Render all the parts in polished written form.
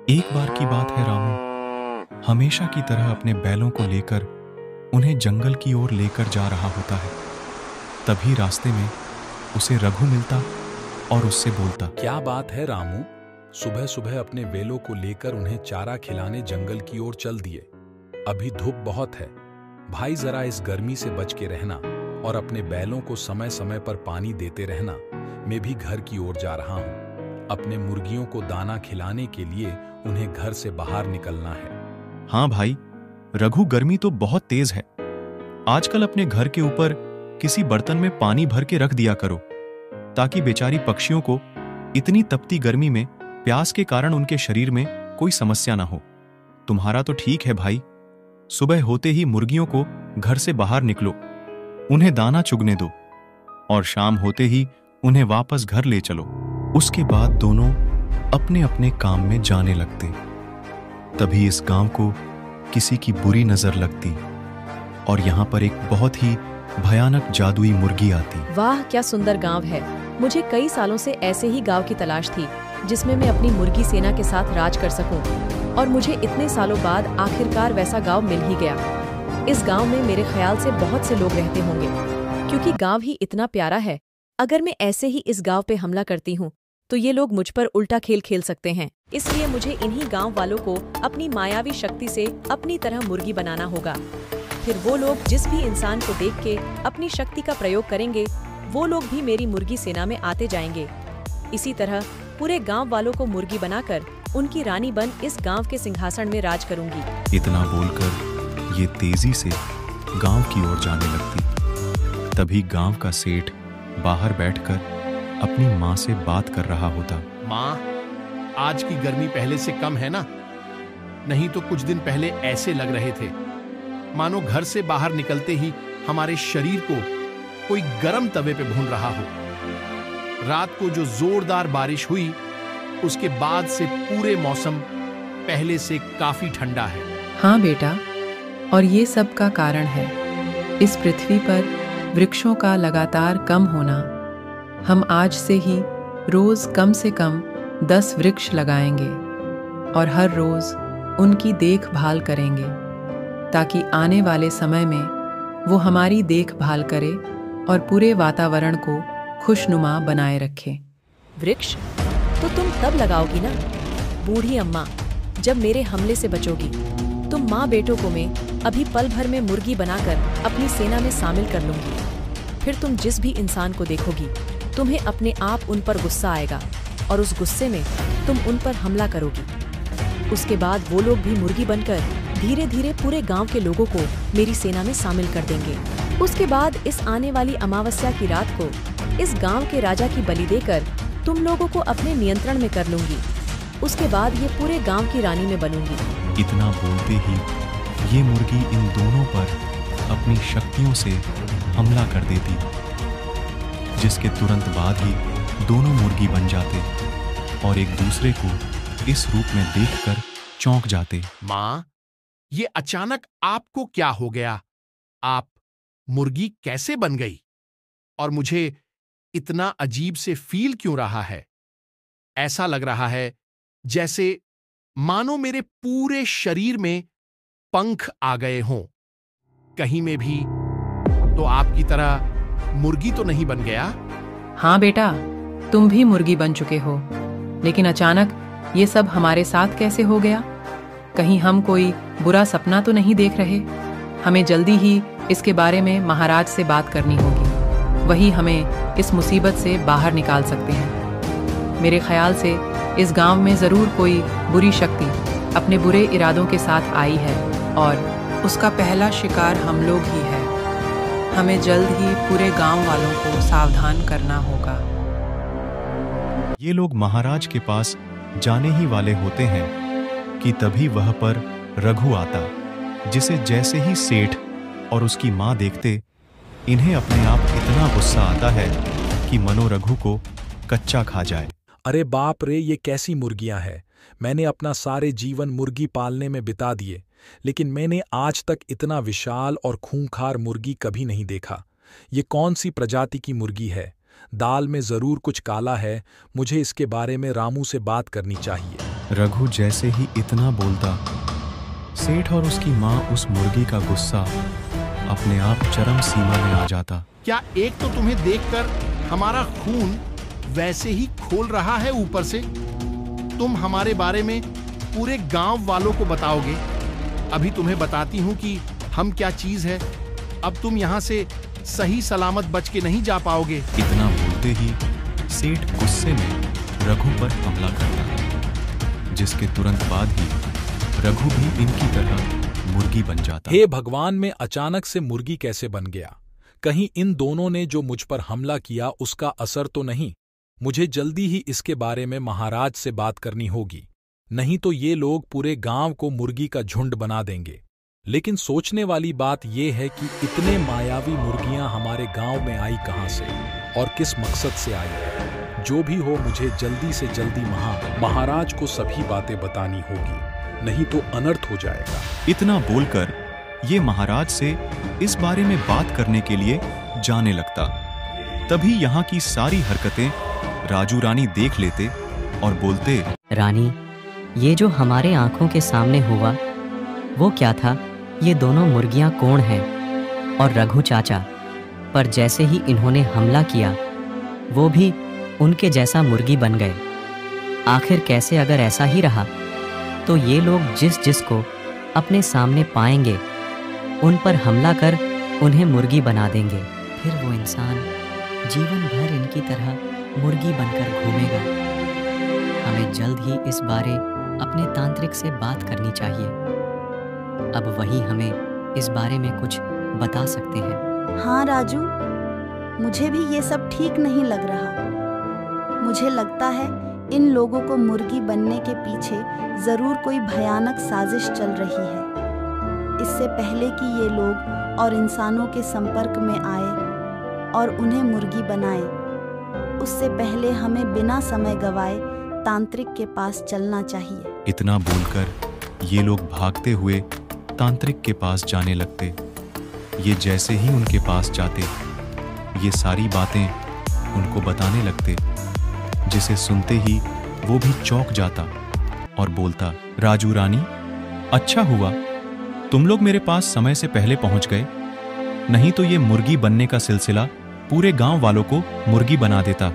एक बार की बात है, रामू हमेशा की तरह अपने बैलों को लेकर उन्हें जंगल की ओर लेकर जा रहा होता है। तभी रास्ते में उसे रघु मिलता और उससे बोलता। क्या बात है रामू, सुबह सुबह अपने बैलों को लेकर उन्हें चारा खिलाने जंगल की ओर चल दिए। अभी धूप बहुत है भाई, जरा इस गर्मी से बच के रहना और अपने बैलों को समय समय पर पानी देते रहना। मैं भी घर की ओर जा रहा हूँ। अपने मुर्गियों को दाना खिलाने के लिए उन्हें घर से बाहर निकलना है। हाँ भाई, रघु गर्मी तो बहुत तेज है। आजकल अपने घर के ऊपर किसी बर्तन में पानी भर के रख दिया करो, ताकि बेचारी पक्षियों को इतनी तपती गर्मी में प्यास के कारण उनके शरीर में कोई समस्या ना हो। तुम्हारा तो ठीक है भाई, सुबह होते ही मुर्गियों को घर से बाहर निकलो, उन्हें दाना चुगने दो और शाम होते ही उन्हें वापस घर ले चलो। उसके बाद दोनों अपने अपने काम में जाने लगते। तभी इस गांव को किसी की बुरी नजर लगती और यहां पर एक बहुत ही भयानक जादुई मुर्गी आती। वाह, क्या सुंदर गांव है। मुझे कई सालों से ऐसे ही गांव की तलाश थी जिसमें मैं अपनी मुर्गी सेना के साथ राज कर सकूं, और मुझे इतने सालों बाद आखिरकार वैसा गांव मिल ही गया। इस गांव में मेरे ख्याल से बहुत से लोग रहते होंगे, क्योंकि गांव ही इतना प्यारा है। अगर मैं ऐसे ही इस गांव पे हमला करती हूँ तो ये लोग मुझ पर उल्टा खेल खेल सकते हैं। इसलिए मुझे इन्हीं गांव वालों को अपनी मायावी शक्ति से अपनी तरह मुर्गी बनाना होगा। फिर वो लोग जिस भी इंसान को देख के अपनी शक्ति का प्रयोग करेंगे, वो लोग भी मेरी मुर्गी सेना में आते जाएंगे। इसी तरह पूरे गांव वालों को मुर्गी बनाकर उनकी रानी बन इस गांव के सिंहासन में राज करूंगी। इतना बोलकर ये तेजी से गांव की ओर जाने लगती। तभी गांव का सेठ बाहर बैठकर अपनी माँ से बात कर रहा होता। माँ, आज की गर्मी पहले से कम है ना? नहीं तो कुछ दिन पहले ऐसे लग रहे थे मानो घर से बाहर निकलते ही हमारे शरीर को कोई गरम तवे पे भून रहा हो। रात को जो जोरदार बारिश हुई, उसके बाद से पूरे मौसम पहले से काफी ठंडा है। हाँ बेटा, और ये सब का कारण है इस पृथ्वी पर वृक्षों का लगातार कम होना। हम आज से ही रोज कम से कम 10 वृक्ष लगाएंगे और हर रोज उनकी देखभाल करेंगे, ताकि आने वाले समय में वो हमारी देखभाल करे और पूरे वातावरण को खुशनुमा बनाए रखे। वृक्ष तो तुम तब लगाओगी ना, बूढ़ी अम्मा, जब मेरे हमले से बचोगी। तुम माँ बेटों को मैं अभी पल भर में मुर्गी बनाकर अपनी सेना में शामिल कर लूंगी। फिर तुम जिस भी इंसान को देखोगी, तुम्हें अपने आप उन पर गुस्सा आएगा और उस गुस्से में तुम उन पर हमला करोगी। उसके बाद वो लोग भी मुर्गी बनकर धीरे धीरे पूरे गांव के लोगों को मेरी सेना में शामिल कर देंगे। उसके बाद इस आने वाली अमावस्या की रात को इस गांव के राजा की बलि देकर तुम लोगों को अपने नियंत्रण में कर लूंगी। उसके बाद ये पूरे गांव की रानी में बनूंगी। इतना बोलते ही ये मुर्गी इन दोनों पर अपनी शक्तियों से हमला कर देती, जिसके तुरंत बाद ही दोनों मुर्गी बन जाते और एक दूसरे को इस रूप में देखकर चौंक जाते। माँ, ये अचानक आपको क्या हो गया? आप मुर्गी कैसे बन गई? और मुझे इतना अजीब से फील क्यों रहा है? ऐसा लग रहा है जैसे मानो मेरे पूरे शरीर में पंख आ गए हों। कहीं में भी तो आपकी तरह मुर्गी तो नहीं बन गया? हाँ बेटा, तुम भी मुर्गी बन चुके हो, लेकिन अचानक ये सब हमारे साथ कैसे हो गया? कहीं हम कोई बुरा सपना तो नहीं देख रहे? हमें जल्दी ही इसके बारे में महाराज से बात करनी होगी। वही हमें इस मुसीबत से बाहर निकाल सकते हैं। मेरे ख्याल से इस गांव में जरूर कोई बुरी शक्ति अपने बुरे इरादों के साथ आई है और उसका पहला शिकार हम लोग ही है। हमें जल्द ही पूरे गांव वालों को सावधान करना होगा। ये लोग महाराज के पास जाने ही वाले होते हैं कि तभी वह पर रघु आता, जिसे जैसे ही सेठ और उसकी माँ देखते, इन्हें अपने आप इतना गुस्सा आता है कि मनो रघु को कच्चा खा जाए। अरे बाप रे, ये कैसी मुर्गियां हैं? मैंने अपना सारे जीवन मुर्गी पालने में बिता दिए, लेकिन मैंने आज तक इतना विशाल और खूंखार मुर्गी कभी नहीं देखा। ये कौन सी प्रजाति की मुर्गी है? दाल में जरूर कुछ काला है। मुझे इसके बारे में रामू से बात करनी चाहिए। रघु जैसे ही इतना बोलता, सेठ और उसकी माँ उस मुर्गी का गुस्सा अपने आप चरम सीमा में आ जाता। क्या एक तो तुम्हें देखकर हमारा खून वैसे ही खोल रहा है ऊपर से तुम हमारे बारे में पूरे गांव वालों को बताओगे? अभी तुम्हें बताती हूं कि हम क्या चीज है। अब तुम यहां से सही सलामत बच के नहीं जा पाओगे। इतना बोलते ही सेठ गुस्से में रघु पर हमला करता है, जिसके तुरंत बाद ही रघु भी इनकी तरह मुर्गी बन जाता। हे भगवान, मैं अचानक से मुर्गी कैसे बन गया? कहीं इन दोनों ने जो मुझ पर हमला किया उसका असर तो नहीं? मुझे जल्दी ही इसके बारे में महाराज से बात करनी होगी, नहीं तो ये लोग पूरे गांव को मुर्गी का झुंड बना देंगे। लेकिन सोचने वाली बात यह है कि इतने मायावी मुर्गियां हमारे गांव में आई कहां से और किस मकसद से आई? जो भी हो, मुझे जल्दी से जल्दी महाराज को सभी बातें बतानी होगी, नहीं तो अनर्थ हो जाएगा। इतना बोलकर ये महाराज से इस बारे में बात करने के लिए जाने लगता। तभी यहाँ की सारी हरकतें राजू रानी देख लेते और बोलते, रानी, ये जो हमारे आंखों के सामने हुआ वो क्या था? ये दोनों मुर्गियां कौन हैं? और रघु चाचा पर जैसे ही इन्होंने हमला किया वो भी उनके जैसा मुर्गी बन गए। आखिर कैसे? अगर ऐसा ही रहा तो ये लोग जिस को अपने सामने पाएंगे उन पर हमला कर उन्हें मुर्गी बना देंगे। फिर वो इंसान जीवन भर इनकी तरह मुर्गी बनकर घूमेगा। हमें जल्द ही इस बारे अपने तांत्रिक से बात करनी चाहिए। अब वही हमें इस बारे में कुछ बता सकते हैं। हाँ राजू, मुझे भी ये सब ठीक नहीं लग रहा। मुझे लगता है इन लोगों को मुर्गी बनने के पीछे जरूर कोई भयानक साजिश चल रही है। इससे पहले कि ये लोग और इंसानों के संपर्क में आए और उन्हें मुर्गी बनाए, उससे पहले हमें बिना समय गवाए तांत्रिक के पास चलना चाहिए। इतना बोलकर ये लोग भागते हुए तांत्रिक के पास जाने लगते। ये जैसे ही उनके पास जाते, ये सारी बातें उनको बताने लगते, जिसे सुनते ही वो भी चौंक जाता और बोलता, राजू रानी, अच्छा हुआ तुम लोग मेरे पास समय से पहले पहुंच गए, नहीं तो ये मुर्गी बनने का सिलसिला पूरे गांव वालों को मुर्गी बना देता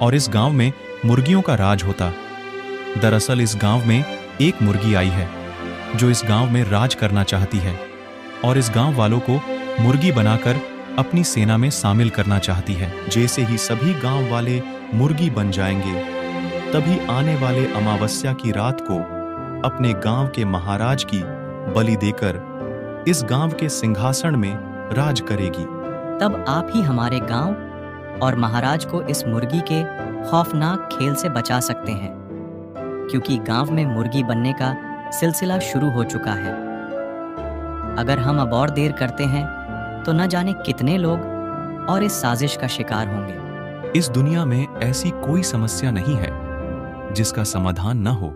और इस गांव में मुर्गियों का राज होता। दरअसल इस गांव में एक मुर्गी आई है जो इस गांव में राज करना चाहती है और इस गांव वालों को मुर्गी बनाकर अपनी सेना में शामिल करना चाहती है। जैसे ही सभी गांव वाले मुर्गी बन जाएंगे, तभी आने वाले अमावस्या की रात को अपने गांव के महाराज की बलि देकर इस गांव के सिंहासन में राज करेगी। तब आप ही हमारे गांव और महाराज को इस मुर्गी के खौफनाक खेल से बचा सकते हैं, क्योंकि गांव में मुर्गी बनने का सिलसिला शुरू हो चुका है। अगर हम अब और देर करते हैं तो न जाने कितने लोग और इस साजिश का शिकार होंगे। इस दुनिया में ऐसी कोई समस्या नहीं है जिसका समाधान न हो।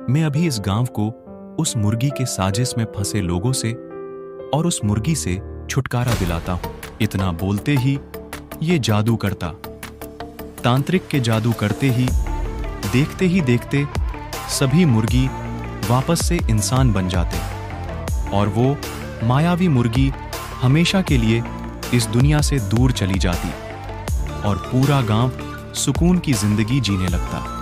मैं अभी इस गांव को उस मुर्गी के साजिश में फंसे लोगों से और उस मुर्गी से छुटकारा दिलाता हूं। इतना बोलते ही ये जादू करता। तांत्रिक के जादू करते ही देखते सभी मुर्गी वापस से इंसान बन जाते और वो मायावी मुर्गी हमेशा के लिए इस दुनिया से दूर चली जाती और पूरा गांव सुकून की जिंदगी जीने लगता।